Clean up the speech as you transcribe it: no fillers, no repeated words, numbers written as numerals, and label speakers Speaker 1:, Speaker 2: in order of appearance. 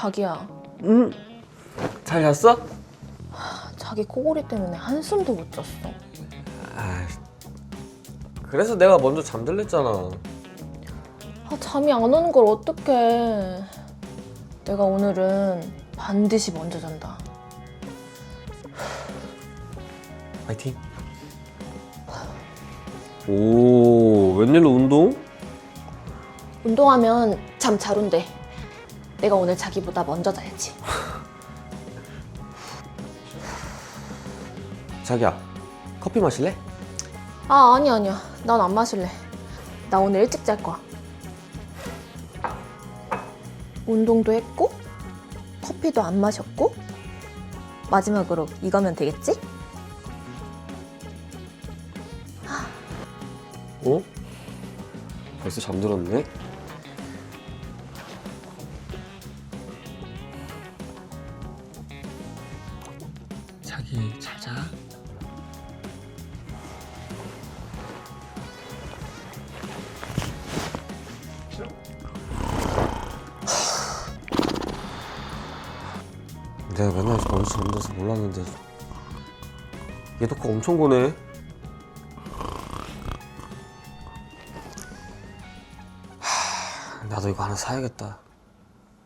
Speaker 1: 자기야,
Speaker 2: 응? 잘 잤어?
Speaker 1: 자기 코골이 때문에 한숨도 못 잤어.
Speaker 2: 아, 그래서 내가 먼저 잠들랬잖아.
Speaker 1: 잠이 안 오는 걸 어떡해. 내가 오늘은 반드시 먼저 잔다.
Speaker 2: 파이팅. 오, 웬일로 운동?
Speaker 1: 운동하면 잠 잘 온대. 내가 오늘 자기보다 먼저 자야지.
Speaker 2: 자기야, 커피 마실래?
Speaker 1: 아니야. 난 안 마실래. 나 오늘 일찍 잘 거야. 운동도 했고, 커피도 안 마셨고, 마지막으로 이거면 되겠지?
Speaker 2: 어? 벌써 잠들었네? 자기 잘 자. 내가 맨날 먼저 잠들어서 몰랐는데 얘 덕후 엄청 고네. 나도 이거 하나 사야겠다.